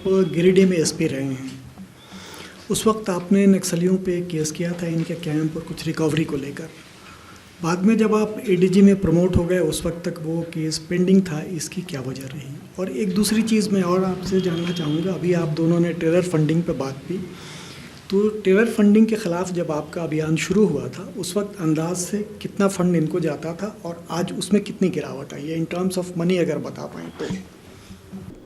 गिरिडीह में एसपी रहे हैं। उस वक्त आपने नक्सलियों पे केस किया था इनके कैंप और कुछ रिकवरी को लेकर। बाद में जब आप एडीजी में प्रमोट हो गए उस वक्त तक वो केस पेंडिंग था, इसकी क्या वजह रही? और एक दूसरी चीज़ मैं और आपसे जानना चाहूँगा, अभी आप दोनों ने टेरर फंडिंग पे बात की, तो टेरर फंडिंग के ख़िलाफ़ जब आपका अभियान शुरू हुआ था उस वक्त अंदाज से कितना फ़ंड इनको जाता था और आज उसमें कितनी गिरावट आई है इन टर्म्स ऑफ मनी, अगर बता पाएँ तो?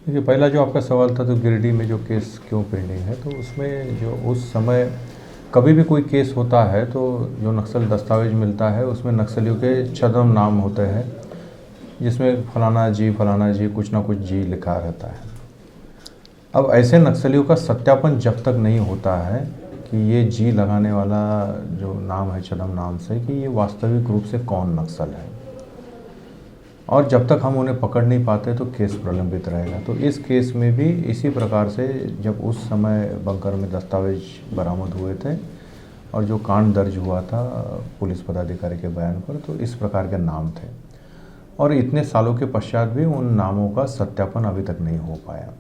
देखिए, पहला जो आपका सवाल था तो गिरिडीह में जो केस क्यों पेंडिंग है, तो उसमें जो उस समय कभी भी कोई केस होता है तो जो नक्सल दस्तावेज मिलता है उसमें नक्सलियों के छद्म नाम होते हैं, जिसमें फलाना जी कुछ ना कुछ जी लिखा रहता है। अब ऐसे नक्सलियों का सत्यापन जब तक नहीं होता है कि ये जी लगाने वाला जो नाम है छद्म नाम से, कि ये वास्तविक रूप से कौन नक्सल है, और जब तक हम उन्हें पकड़ नहीं पाते तो केस प्रलंबित रहेगा। तो इस केस में भी इसी प्रकार से जब उस समय बंकर में दस्तावेज बरामद हुए थे और जो कांड दर्ज हुआ था पुलिस पदाधिकारी के बयान पर, तो इस प्रकार के नाम थे और इतने सालों के पश्चात भी उन नामों का सत्यापन अभी तक नहीं हो पाया।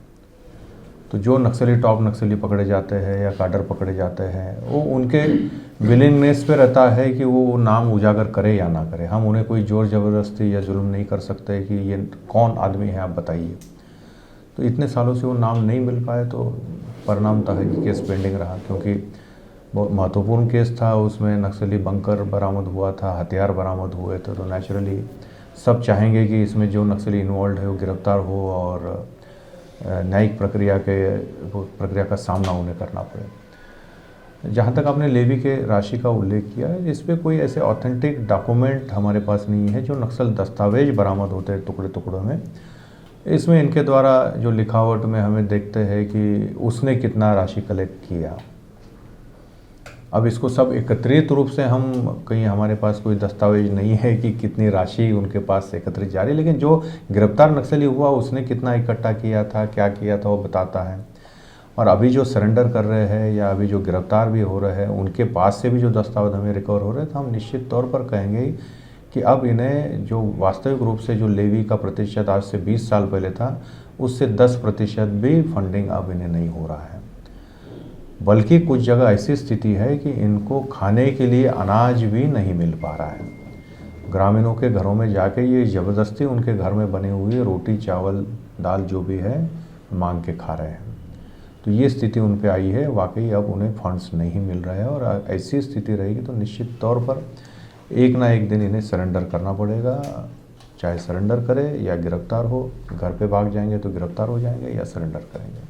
तो जो नक्सली टॉप नक्सली पकड़े जाते हैं या काडर पकड़े जाते हैं, वो उनके विलिंगनेस पे रहता है कि वो नाम उजागर करे या ना करे। हम उन्हें कोई जोर ज़बरदस्ती या जुल्म नहीं कर सकते कि ये कौन आदमी है आप बताइए। तो इतने सालों से वो नाम नहीं मिल पाए तो परिणाम था कि केस पेंडिंग रहा, क्योंकि बहुत महत्वपूर्ण केस था। उसमें नक्सली बंकर बरामद हुआ था, हथियार बरामद हुए थे, तो नेचुरली सब चाहेंगे कि इसमें जो नक्सली इन्वॉल्व है वो गिरफ्तार हो और न्यायिक प्रक्रिया का सामना उन्हें करना पड़े। जहाँ तक आपने लेवी के राशि का उल्लेख किया, इस पर कोई ऐसे ऑथेंटिक डॉक्यूमेंट हमारे पास नहीं है। जो नक्सल दस्तावेज बरामद होते हैं टुकड़े टुकड़ों में, इसमें इनके द्वारा जो लिखावट में हमें देखते हैं कि उसने कितना राशि कलेक्ट किया। अब इसको सब एकत्रित रूप से हम कहीं, हमारे पास कोई दस्तावेज नहीं है कि कितनी राशि उनके पास से एकत्रित जा रही, लेकिन जो गिरफ्तार नक्सली हुआ उसने कितना इकट्ठा किया था, क्या किया था, वो बताता है। और अभी जो सरेंडर कर रहे हैं या अभी जो गिरफ्तार भी हो रहे हैं, उनके पास से भी जो दस्तावेज हमें रिकवर हो रहे हैं, तो हम निश्चित तौर पर कहेंगे कि अब इन्हें जो वास्तविक रूप से जो लेवी का प्रतिशत आज से 20 साल पहले था, उससे 10% भी फंडिंग अब इन्हें नहीं हो रहा है। बल्कि कुछ जगह ऐसी स्थिति है कि इनको खाने के लिए अनाज भी नहीं मिल पा रहा है। ग्रामीणों के घरों में जाके ये ज़बरदस्ती उनके घर में बनी हुई रोटी चावल दाल जो भी है मांग के खा रहे हैं। तो ये स्थिति उन पे आई है। वाकई अब उन्हें फंड्स नहीं मिल रहे हैं और ऐसी स्थिति रहेगी तो निश्चित तौर पर एक ना एक दिन इन्हें सरेंडर करना पड़ेगा। चाहे सरेंडर करे या गिरफ्तार हो, घर पे भाग जाएंगे तो गिरफ्तार हो जाएंगे या सरेंडर करेंगे,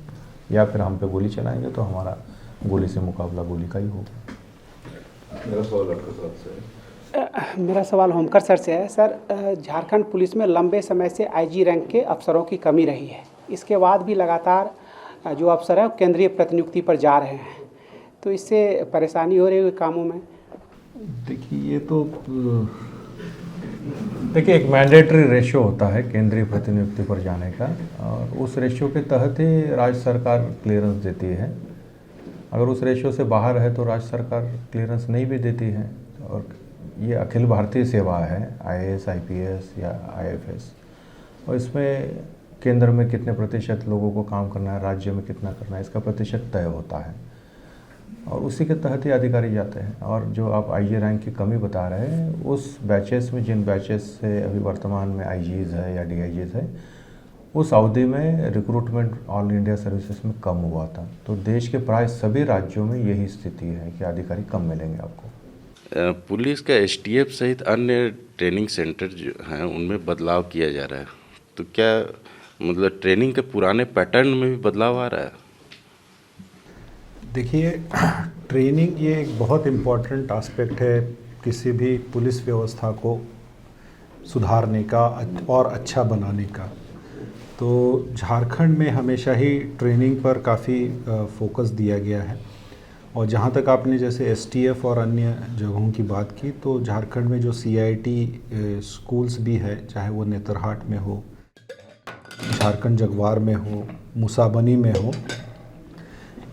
या फिर हम पे गोली चलाएंगे तो हमारा गोली से मुकाबला गोली का ही होगा। मेरा सवाल होमकर सर से है। सर, झारखंड पुलिस में लंबे समय से आईजी रैंक के अफसरों की कमी रही है। इसके बाद भी लगातार जो अफसर हैं केंद्रीय प्रतिनियुक्ति पर जा रहे हैं, तो इससे परेशानी हो रही है कामों में? देखिए एक मैंडेटरी रेशियो होता है केंद्रीय प्रतिनियुक्ति पर जाने का, और उस रेशियो के तहत ही राज्य सरकार क्लियरेंस देती है। अगर उस रेशियो से बाहर है तो राज्य सरकार क्लियरेंस नहीं भी देती है। और ये अखिल भारतीय सेवा है, आईएएस आईपीएस या आईएफएस, और इसमें केंद्र में कितने प्रतिशत लोगों को काम करना है, राज्य में कितना करना है, इसका प्रतिशत तय होता है और उसी के तहत ही अधिकारी जाते हैं। और जो आप आईजी रैंक की कमी बता रहे हैं, उस बैचेस में, जिन बैचेस से अभी वर्तमान में आईजीज है या डीआईजीज है, उस अवधि में रिक्रूटमेंट ऑल इंडिया सर्विसेज में कम हुआ था। तो देश के प्राय सभी राज्यों में यही स्थिति है कि अधिकारी कम मिलेंगे आपको। पुलिस का एसटीएफ सहित अन्य ट्रेनिंग सेंटर जो हैं उनमें बदलाव किया जा रहा है, तो क्या मतलब ट्रेनिंग के पुराने पैटर्न में भी बदलाव आ रहा है? देखिए, ट्रेनिंग ये एक बहुत इम्पॉर्टेंट एस्पेक्ट है किसी भी पुलिस व्यवस्था को सुधारने का और अच्छा बनाने का। तो झारखंड में हमेशा ही ट्रेनिंग पर काफ़ी फोकस दिया गया है। और जहाँ तक आपने जैसे एसटीएफ और अन्य जगहों की बात की, तो झारखंड में जो सीआईटी स्कूल्स भी है, चाहे वो नेतरहाट में हो, झारखंड जगवार में हो, मुसाबनी में हो,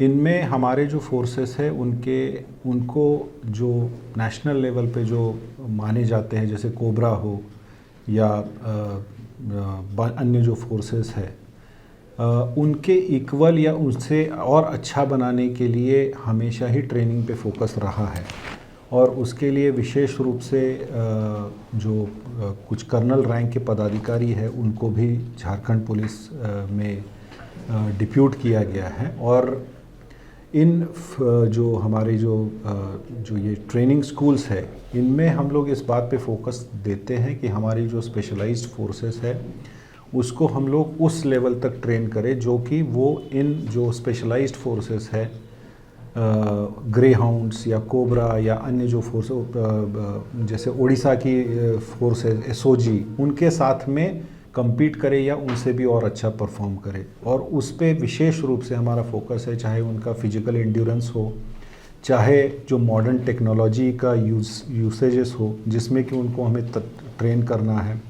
इनमें हमारे जो फोर्सेस है उनको जो नेशनल लेवल पे जो माने जाते हैं, जैसे कोबरा हो या अन्य जो फोर्सेस है, उनके इक्वल या उससे और अच्छा बनाने के लिए हमेशा ही ट्रेनिंग पे फोकस रहा है। और उसके लिए विशेष रूप से जो कुछ कर्नल रैंक के पदाधिकारी हैं उनको भी झारखंड पुलिस में डिप्यूट किया गया है। और इन जो हमारे जो ये ट्रेनिंग स्कूल्स है इनमें हम लोग इस बात पे फोकस देते हैं कि हमारी जो स्पेशलाइज्ड फोर्सेस है उसको हम लोग उस लेवल तक ट्रेन करें जो कि वो इन जो स्पेशलाइज्ड फोर्सेस है ग्रे हाउंड्स या कोबरा या अन्य जो फोर्स जैसे उड़ीसा की फोर्सेस एसओजी उनके साथ में compete करे या उनसे भी और अच्छा परफॉर्म करे। और उस पे विशेष रूप से हमारा फोकस है, चाहे उनका फिजिकल एंड्योरेंस हो, चाहे जो मॉडर्न टेक्नोलॉजी का यूसेजेस हो जिसमें कि उनको हमें ट्रेन करना है,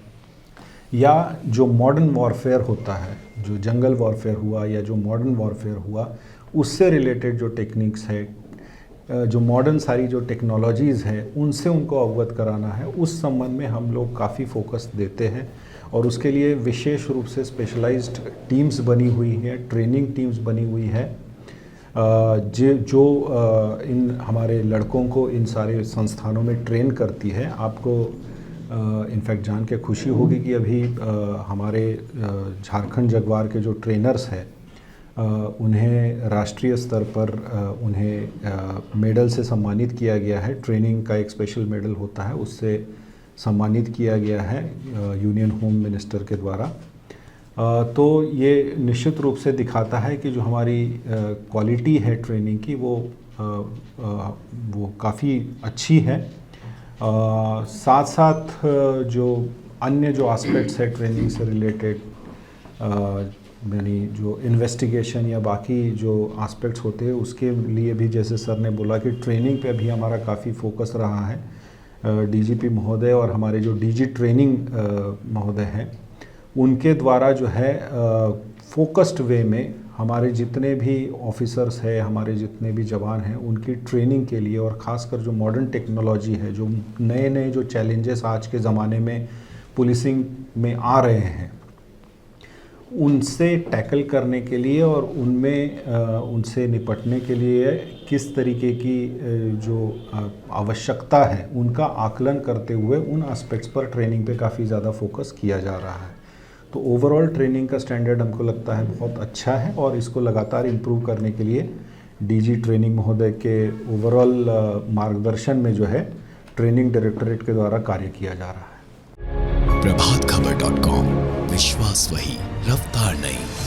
या जो मॉडर्न वॉरफेयर होता है, जो जंगल वॉरफेयर हुआ या जो मॉडर्न वॉरफेयर हुआ उससे रिलेटेड जो टेक्निक्स है, जो मॉडर्न सारी जो टेक्नोलॉजीज़ हैं उनसे उनको अवगत कराना है। उस संबंध में हम लोग काफ़ी फोकस देते हैं और उसके लिए विशेष रूप से स्पेशलाइज्ड टीम्स बनी हुई है, ट्रेनिंग टीम्स बनी हुई है जो इन हमारे लड़कों को इन सारे संस्थानों में ट्रेन करती है। आपको इनफैक्ट जान के खुशी होगी कि अभी हमारे झारखंड जगवार के जो ट्रेनर्स हैं उन्हें राष्ट्रीय स्तर पर उन्हें मेडल से सम्मानित किया गया है। ट्रेनिंग का एक स्पेशल मेडल होता है, उससे सम्मानित किया गया है यूनियन होम मिनिस्टर के द्वारा। तो ये निश्चित रूप से दिखाता है कि जो हमारी क्वालिटी है ट्रेनिंग की वो काफ़ी अच्छी है। साथ साथ जो अन्य जो एस्पेक्ट्स है ट्रेनिंग से रिलेटेड, यानी जो इन्वेस्टिगेशन या बाकी जो एस्पेक्ट्स होते हैं उसके लिए भी जैसे सर ने बोला कि ट्रेनिंग पे भी हमारा काफ़ी फोकस रहा है। डीजीपी महोदय और हमारे जो डीजी ट्रेनिंग महोदय हैं उनके द्वारा जो है फोकस्ड वे में हमारे जितने भी ऑफिसर्स हैं, हमारे जितने भी जवान हैं उनकी ट्रेनिंग के लिए, और ख़ासकर जो मॉडर्न टेक्नोलॉजी है, जो नए नए जो चैलेंजेस आज के ज़माने में पुलिसिंग में आ रहे हैं उनसे टैकल करने के लिए और उनमें उनसे निपटने के लिए किस तरीके की जो आवश्यकता है उनका आकलन करते हुए उन एस्पेक्ट्स पर ट्रेनिंग पे काफ़ी ज़्यादा फोकस किया जा रहा है। तो ओवरऑल ट्रेनिंग का स्टैंडर्ड हमको लगता है बहुत अच्छा है और इसको लगातार इम्प्रूव करने के लिए डीजी ट्रेनिंग महोदय के ओवरऑल मार्गदर्शन में जो है ट्रेनिंग डायरेक्टरेट के द्वारा कार्य किया जा रहा है। प्रभातखबर.com, विश्वास वही, रफ्तार नहीं।